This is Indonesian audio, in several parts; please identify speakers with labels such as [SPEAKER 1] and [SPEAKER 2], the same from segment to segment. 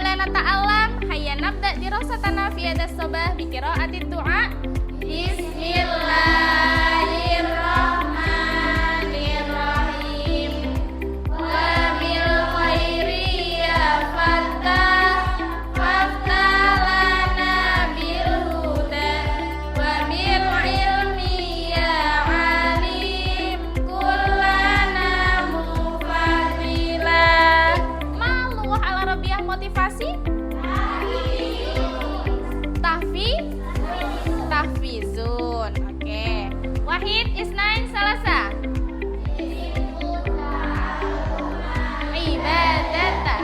[SPEAKER 1] qabla nata'allam, hayya nabda dirasatana fi hadas sabah bi qira'ati du'a. Bismillahirrahmanirrahim. Wa bil khairi ya fattah, faftah lana bil huda, wa bil ilmi ya alim, kullana mufadilah. Malu ala rabbiyah motivasi? Tahfizun. Oke. Wahid, isnain, salasa. Ibadata.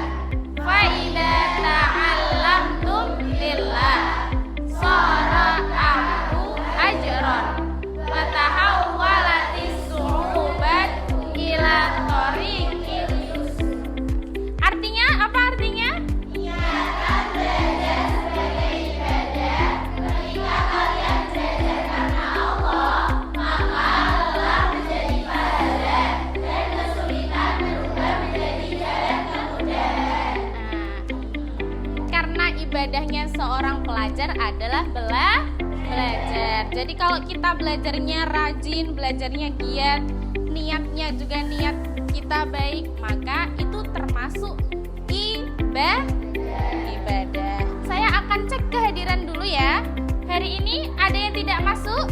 [SPEAKER 1] Fa idza ta'allamtum lillah sara amru ajran wa tahawwalatis su'ubat ila tariqil yusr. Artinya apa artinya? Ibadahnya seorang pelajar adalah belajar. Jadi kalau kita belajarnya rajin, belajarnya giat, niatnya juga niat kita baik, maka itu termasuk ibadah. Saya akan cek kehadiran dulu ya. Hari ini ada yang tidak masuk?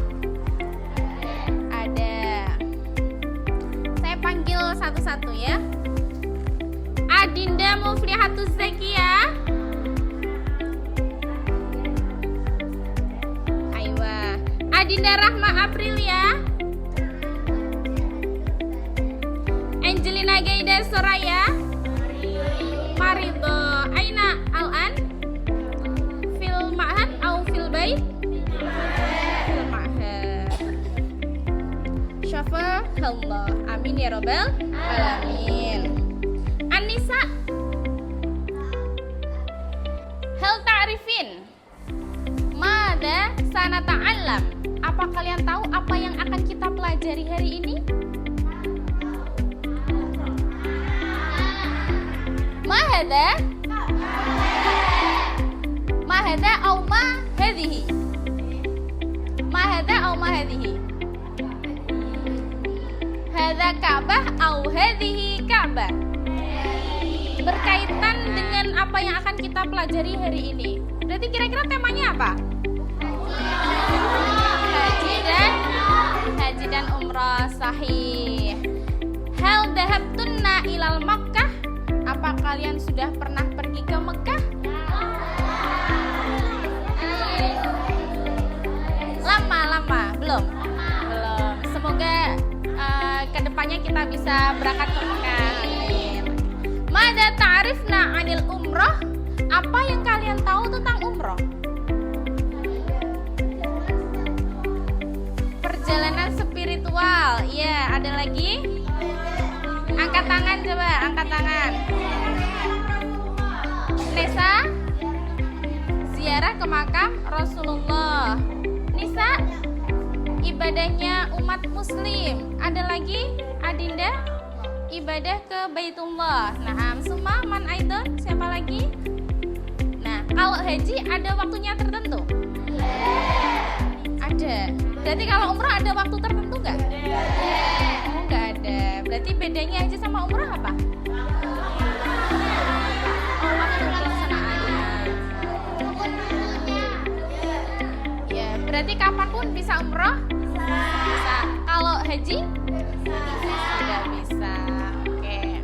[SPEAKER 1] Ada. Saya panggil satu-satu ya. Adinda Muflihatus Zakiyah. Adinda Rahma Aprilia, Angelina Gaida Soraya, Marido Aina Al-An, Fil Ma'had au Fil Bait, Fil Ma'had. Syafa Allah, amin ya robbal alamin. Anissa, hal ta'rifin mada sana ta'allam. Apa kalian tahu apa yang akan kita pelajari hari ini? Mahada? Mahada au ma hadhihi? Mahada au ma hadhihi? Hadza Ka'bah au hadhihi Ka'bah? Berkaitan dengan apa yang akan kita pelajari hari ini. Berarti kira-kira temanya apa? Haji dan umrah, sahih. Hal dahabtunna ilal Makkah? Apa kalian sudah pernah pergi ke Mekah? Lama, belum. Semoga kedepannya kita bisa berangkat ke Mekah. Mada ta'rifna anil umrah? Apa yang kalian tahu tentang umrah? Perjalanan spiritual. Ya, ada lagi? Angkat tangan coba, angkat tangan. Nesa, ziarah ke makam Rasulullah. Nisa, ibadahnya umat muslim. Ada lagi? Adinda, ibadah ke Baitullah. Nah, Suma, Man Aidon, siapa lagi? Nah, kalau haji ada waktunya tertentu? Ada. Berarti kalau umrah ada waktu tertentu nggak? Oh, nggak ada. Berarti bedanya haji sama umrah apa? Oh, waktu pelaksanaannya. Ya, berarti kapanpun bisa umrah? Bisa. Kalau haji? Tidak bisa. Oke.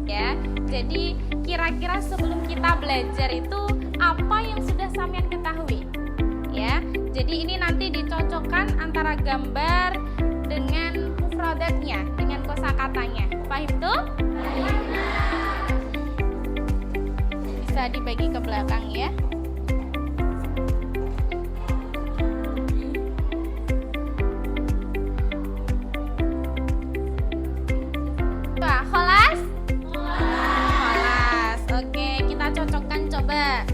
[SPEAKER 1] Ya. Jadi kira-kira sebelum kita belajar itu apa yang sudah sampean ketahui? Ya. Jadi ini nanti dicocokkan antara gambar dengan mufradatnya, dengan kosakatanya. Paham tuh? Bisa dibagi ke belakang ya. Coba, kholas? Kholas. Oke, kita cocokkan coba.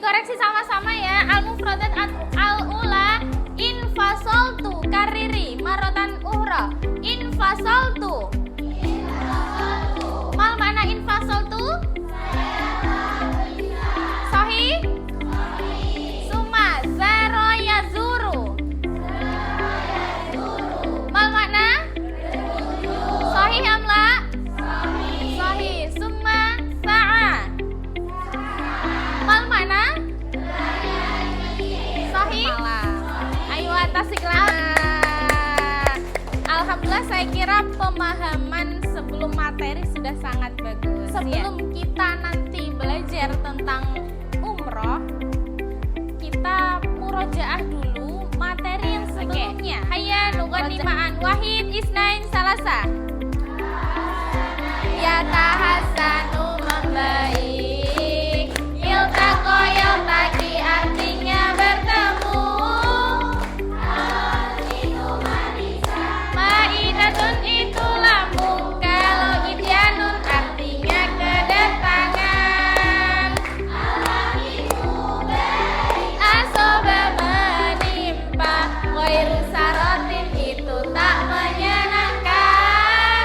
[SPEAKER 1] dikoreksi sama-sama ya. Al-mufradat al-ula infasoltu kariri marotan uhra. Infasoltu. Mal mana infasoltu? Sahih? Suma zaro yazuru. Mal mana? Sahih amla? Sahih. Summa sa'a. Mal mana? Sahih? Ayo atas iklan. Alhamdulillah saya kira pemahaman sebelum materi sudah sangat bagus. Sebelum kita nanti belajar tentang umroh, kita murojaah dulu materi yang sebelumnya. Hayya nughanimaan wahid isnain salasa. Ya tahasanu membaik. Iltaqo yaltaqi artinya bertemu. Maidatun itu lambung. Kalau idyanun artinya kedatangan. Asoba menimpa. Ghairu sarotin itu tak menyenangkan.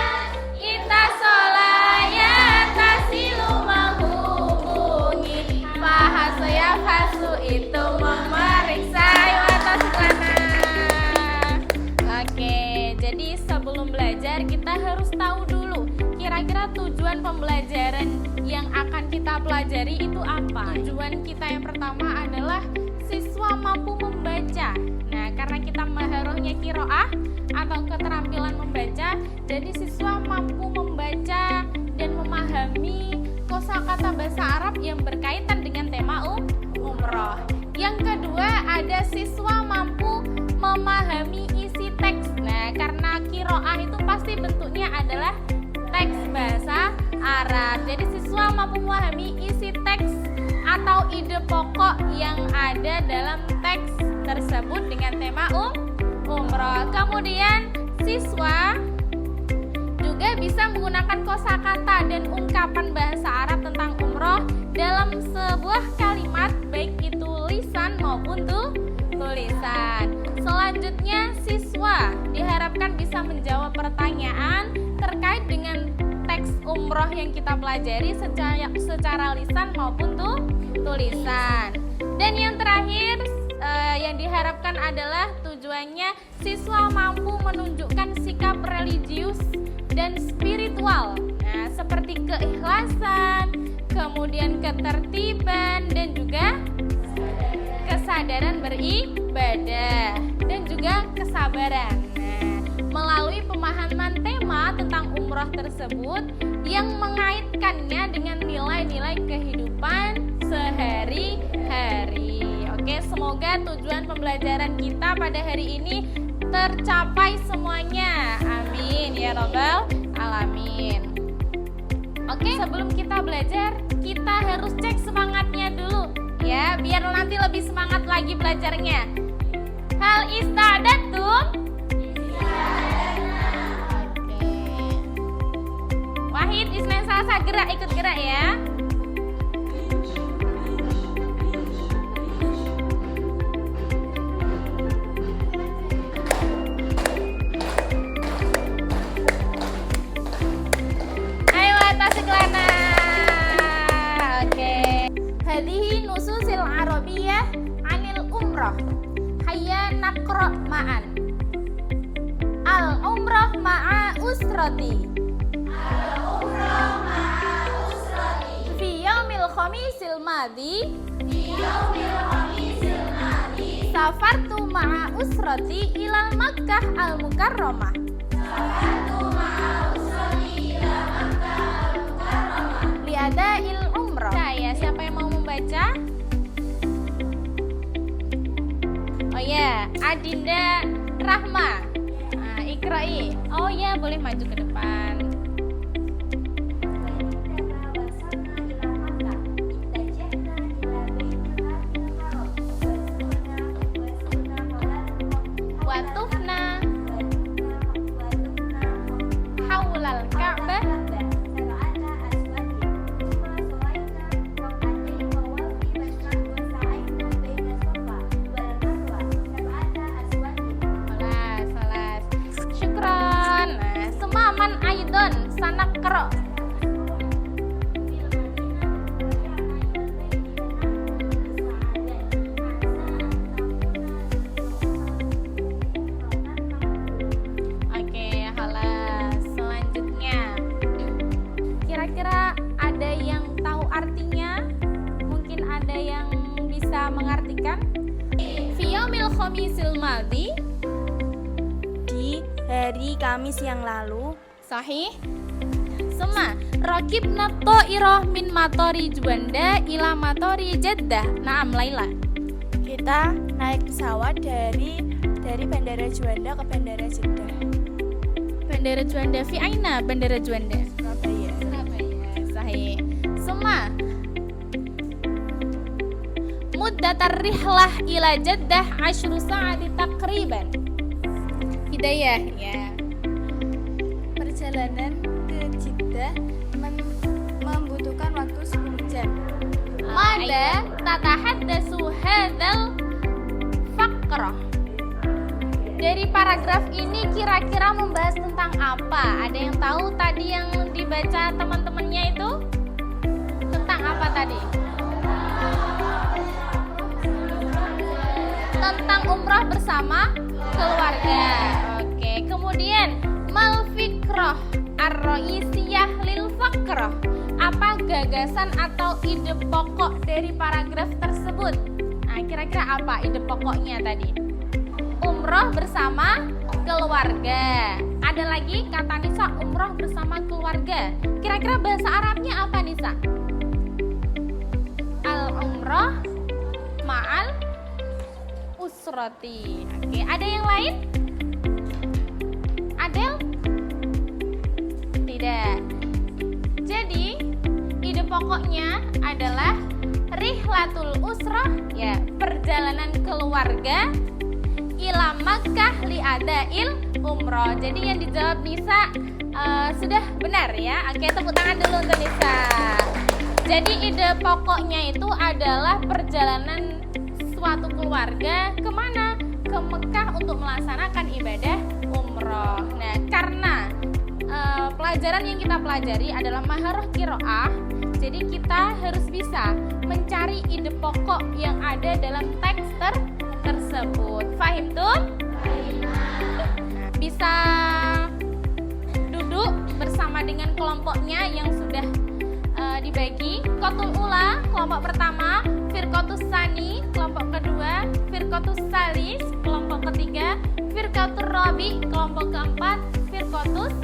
[SPEAKER 1] Kita solaya tasilu menghubungi. Fahasoya fasu itu memeriksa. Atas sana. Oke, jadi sebelum belajar kita harus tahu dulu kira-kira tujuan pembelajaran yang akan kita pelajari itu apa. Tujuan kita yang pertama adalah siswa mampu membaca. Nah, karena kita maharohnya qiraah atau keterampilan membaca, jadi siswa mampu membaca dan memahami kosakata bahasa Arab yang berkaitan dengan tema umroh. Yang kedua, ada siswa mampu memahami isi teks. Nah, karena qiraah itu pasti bentuknya adalah teks bahasa Arab. Jadi siswa mampu memahami isi teks atau ide pokok yang ada dalam teks tersebut dengan tema umroh. Kemudian siswa juga bisa menggunakan kosakata dan ungkapan bahasa Arab tentang umroh dalam sebuah kalimat, baik itu lisan maupun tulisan. Selanjutnya, siswa diharapkan bisa menjawab pertanyaan terkait dengan teks umroh yang kita pelajari secara lisan maupun tulisan. Dan yang terakhir, yang diharapkan adalah tujuannya siswa mampu menunjukkan sikap religius dan spiritual. Nah, seperti keikhlasan, kemudian ketertiban dan juga kesadaran beribadah dan juga kesabaran. Nah, melalui pemahaman tema tentang umroh tersebut yang mengaitkannya dengan nilai-nilai kehidupan sehari-hari. Oke, semoga tujuan pembelajaran kita pada hari ini tercapai semuanya. Amin ya rabbal alamin. Oke, sebelum kita belajar, kita harus cek semangatnya dulu ya, biar nanti lebih semangat lagi belajarnya. Hal ista'datum? Oke. Wahid, Ismail, Salsa, gerak, ikut gerak ya. Ayo atas kelana. Oke. Hadihi nususil arabiyah anil umrah. Hayya naqra ma'an. Al umrah ma'a usrati. Al umrah ma'a usrati. Fi yaumil khamisil madi. Fi yaumil khamisil madi. Safartu ma'a usrati ilal Makkah al Mukarramah. Safartu ma'a usrati ilal Makkah al Mukarramah. Liada'il umrah. Ya, siapa yang mau membaca? Oh ya, Adinda Rahma. Nah, Iqra'i. Oh ya, boleh maju ke depan. Watufna haulal Ka'bah. artinya? Mungkin ada yang bisa mengartikan? Fi yaumil khamisil madhi,
[SPEAKER 2] di hari Kamis yang lalu.
[SPEAKER 1] sahih. Suma rakibna ta'irah min matori Juanda ila matori Jeddah. Naam Laila.
[SPEAKER 2] Kita naik pesawat dari Bandara Juanda ke Bandara Jeddah.
[SPEAKER 1] Bandara Juanda fi aina Bandara Juanda?
[SPEAKER 2] Surabaya.
[SPEAKER 1] Sahih. Suma muddatar rihlah ila Jeddah 10 sa'ati takriban. Hidayah ya.
[SPEAKER 2] Perjalanan ke Jeddah membutuhkan waktu 10 jam.
[SPEAKER 1] Mada tatahaddatsu hadzal faqrah. Dari paragraf ini kira-kira membahas tentang apa? Ada yang tahu tadi yang dibaca teman-temannya itu? Tentang apa tadi? Tentang umrah bersama keluarga. Oke, kemudian mal fikrah ar-raisiyah lil faqrah. Apa gagasan atau ide pokok dari paragraf tersebut? Nah, kira-kira apa ide pokoknya tadi? Umroh bersama keluarga. Ada lagi kata Nisa, umroh bersama keluarga. Kira-kira bahasa Arabnya apa Nisa? Al-umroh ma'al usrati. Oke, ada yang lain? Adel? Tidak. Jadi, ide pokoknya adalah rihlatul usrah, ya, perjalanan keluarga ila Makkah li adail umroh. Jadi yang dijawab Nisa sudah benar ya. Oke, tepuk tangan dulu untuk Nisa. Jadi ide pokoknya itu adalah perjalanan suatu keluarga kemana? Ke Mekah untuk melaksanakan ibadah umroh. Nah, karena pelajaran yang kita pelajari adalah maharah qiraah, jadi kita harus bisa mencari ide pokok yang ada dalam teks tersebut. Fahim tuh? Bisa duduk bersama dengan kelompoknya yang sudah dibagi. Qatul ula, kelompok pertama. Firqatus sani, kelompok kedua. Firqatus salis, kelompok ketiga. Firqatur rabi, kelompok keempat. Firqatus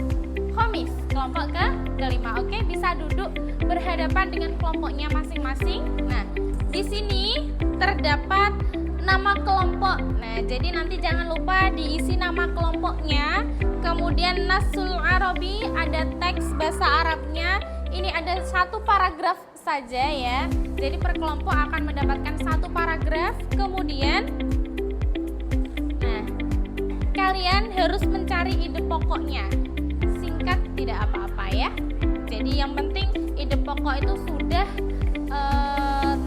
[SPEAKER 1] khamis, kelompok kelima. Oke, bisa duduk berhadapan dengan kelompoknya masing-masing. Nah, di sini terdapat nama kelompok. Nah, jadi nanti jangan lupa diisi nama kelompoknya. Kemudian nasul arabi, ada teks bahasa Arabnya. Ini ada satu paragraf saja ya. Jadi per kelompok akan mendapatkan satu paragraf. Kemudian kalian harus mencari ide pokoknya. Singkat tidak apa-apa ya. Jadi yang penting ide pokok itu sudah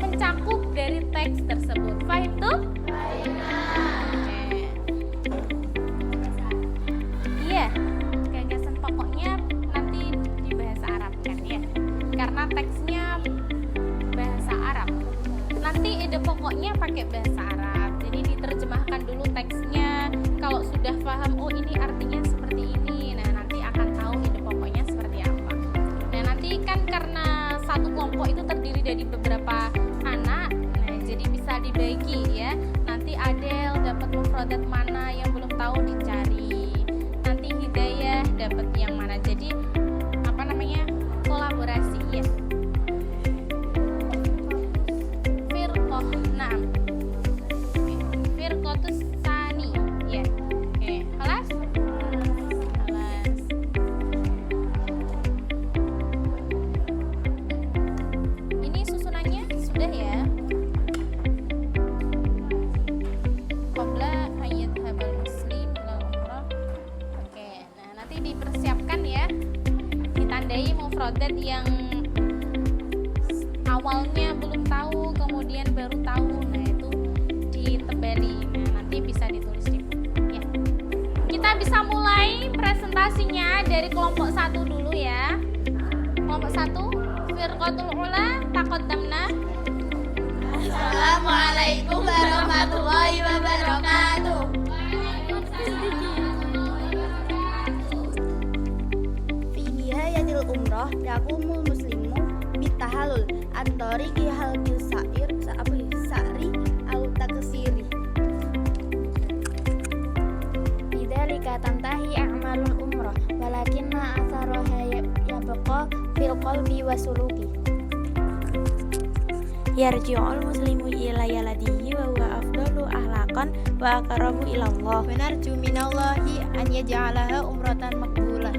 [SPEAKER 1] mencakup dari teks tersebut. Fahim tuh? Iya, gagasan pokoknya nanti di bahasa Arab kan ya. Karena teksnya bahasa Arab. Nanti ide pokoknya pakai bahasa Arab. Jadi diterjemahkan dulu teksnya. Kalau sudah paham, oh ini artinya seperti ini. Nah, nanti akan tahu ide pokoknya seperti apa. Nah, nanti kan karena satu kelompok itu terdiri dari beberapa anak, nah jadi bisa dibagi ya. Nanti Adel dapat mufradat mana yang belum tahu dicari. Nanti Hidayah dapat yang mana. Jadi apa namanya? Kolaborasi ya. Firqah, nah. Firqatus sani ya. Oke, kelas? Kelas. Ini susunannya sudah ya. Qabla ayat habal muslim ila umrah. Oke, nah nanti dipersiapkan ya. Ditandai mufradat yang awalnya belum tahu, kemudian baru tahu. Nah, itu ditebali. Nah, nanti bisa ditulis di buku ya. Kita bisa mulai presentasinya dari kelompok 1 dulu ya. Kelompok 1, Firqatul Ula, taqaddamna.
[SPEAKER 2] Assalamualaikum warahmatullahi wabarakatuh. Fi nihayatil umrah yaqumul muslimu at-tahallul antoriki halqil sa'ri au taksiri. Bidzalika tantahi a'malul umrah walakinna atharaha yabqa fil qalbi wa suluki. Yarji'ul muslimu ila yaladihi wa huwa afdalu ahlaqan wa aqrabu ila Allah.
[SPEAKER 3] Wa narju minallahi an yaj'alaha umratan maqbulah.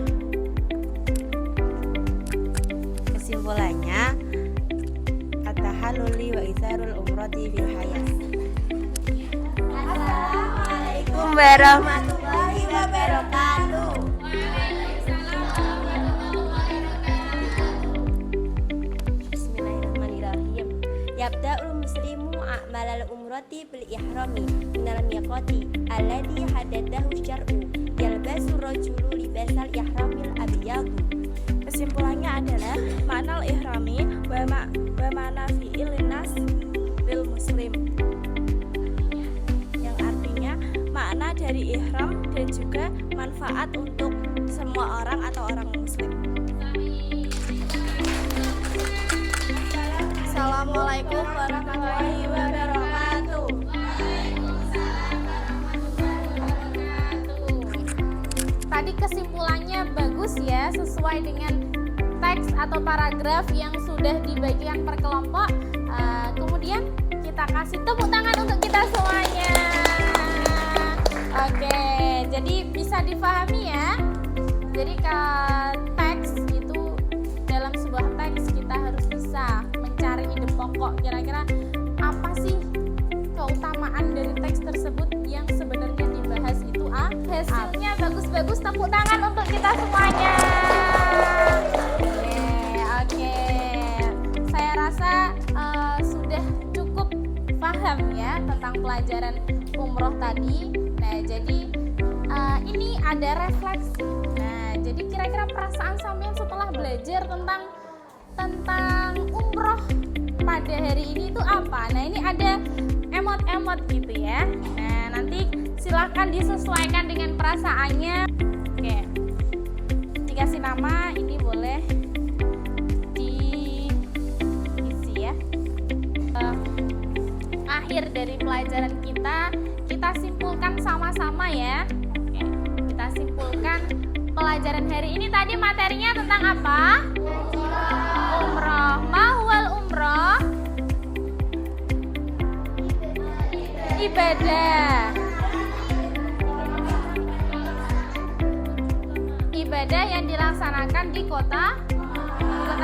[SPEAKER 4] Kesimpulannya, at-tahalluli wa izharul umrati fil hayat. Assalamualaikum warahmatullahi wabarakatuh. Bismillahirrahmanirrahim. Yabda'ul muslimu a'malal umrati bil ihrami minal miqati alladhi hadadahu syar'u yalbasu rajulu libasal ihramil abyad.
[SPEAKER 2] Kesimpulannya adalah makna ihrami wa makna fi'il linnas lil muslim, yang artinya makna dari ihram dan juga manfaat untuk semua orang atau orang muslim.
[SPEAKER 3] Assalamualaikum warahmatullahi wabarakatuh.
[SPEAKER 1] Tadi kesimpulannya bagus ya, sesuai dengan teks atau paragraf yang sudah dibagikan per kelompok. Kemudian kita kasih tepuk tangan untuk kita semuanya. Oke, jadi bisa difahami ya. Jadi teks itu, dalam sebuah teks kita harus bisa mencari ide pokok, kira-kira apa sih keutamaan dari teks tersebut yang sebenarnya dibahas itu. Hasilnya bagus-bagus, tepuk tangan untuk kita semuanya. Oke. Saya rasa sudah cukup paham ya tentang pelajaran umroh tadi. Nah, jadi ini ada refleksi. Nah, jadi kira-kira perasaan sampean setelah belajar tentang umroh pada hari ini itu apa? Nah, ini ada emot-emot gitu ya. Nah, nanti silahkan disesuaikan dengan perasaannya. Oke, dikasih nama, ini boleh diisi ya. Akhir dari pelajaran kita simpulkan sama-sama ya. Oke, kita simpulkan pelajaran hari ini. Tadi materinya tentang apa? Umroh. Mahwal umroh? Ibadah. Ibadah yang dilaksanakan di kota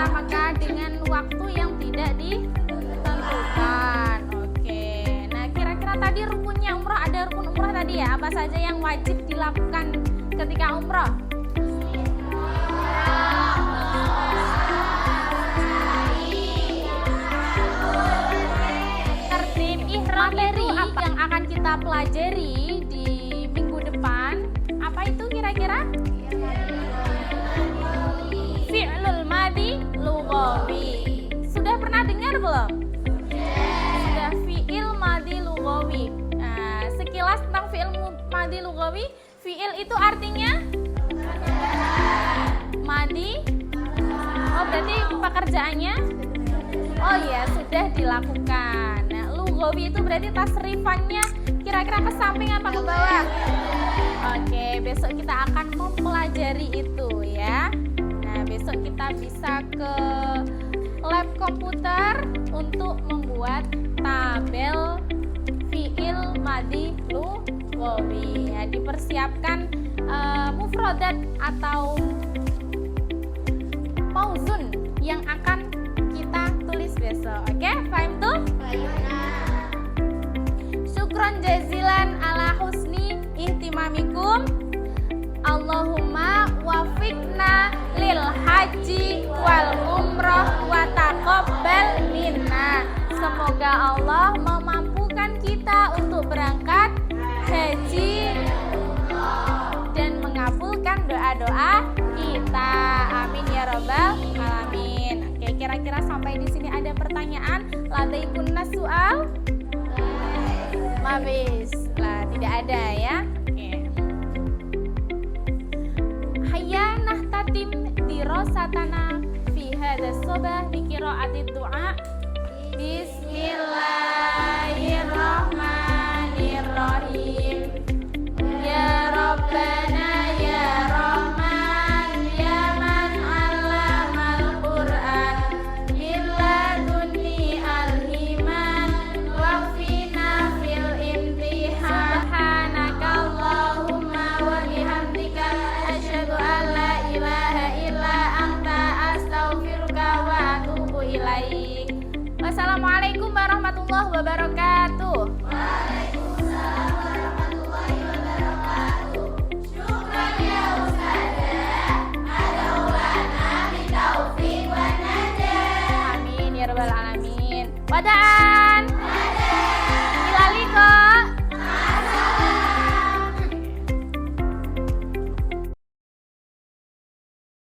[SPEAKER 1] Mekah dengan waktu yang tidak ditentukan. Oke. Nah, kira-kira tadi rukunnya umroh, ada rukun umroh tadi ya. Apa saja yang wajib dilakukan ketika umroh? Tertib ihram itu apa yang akan kita pelajari di minggu depan? Apa itu kira-kira? Fi'lul madhi lughawi. Sudah pernah dengar belum? Sudah, fi'il madhi lughawi. Nah, sekilas tentang fi'il madhi lughawi. Fi'il itu artinya madhi. Oh, berarti pekerjaannya? Oh ya, sudah dilakukan. Nah, lughawi itu berarti tasrifannya kira-kira ke samping apa ke bawah? Oke, besok kita akan mempelajari itu ya. Nah, besok kita bisa ke lab komputer untuk membuat tabel fi'il madhi lughawi. Ya, dipersiapkan mufradat atau mauzun yang akan kita tulis besok. Oke, paham tuh? Syukron jazilan ala husni ihtimamikum. Allahumma wafiqna lil haji wal umroh wa taqabbal minna. Semoga Allah memampukan kita untuk berangkat haji dan mengabulkan doa-doa kita. Amin ya robbal alamin. Oke, kira-kira sampai di sini ada pertanyaan? Ladaikunna soal? Mabis lah, tidak ada ya. Oke. Hayya nahtatim dirasatana fi hadha sabah qiraatid du'a. Bismillahirrahmanirrahim. Ya Rabbana ya Rahman ya man 'allamal Qur'an min ladunni al-iman waqfina fil imtihan. Subhanakallahumma wa bihamdika asyhadu an la ilaha illa anta astaghfiruka wa atubu ilaik. Wassalamualaikum warahmatullahi wabarakatuh. Waalaikumsalam warahmatullahi wabarakatuh. Syukran ya Ustazah. Adaulana bitaufiq wa najah. Amin ya rabbal alamin. Wada'a.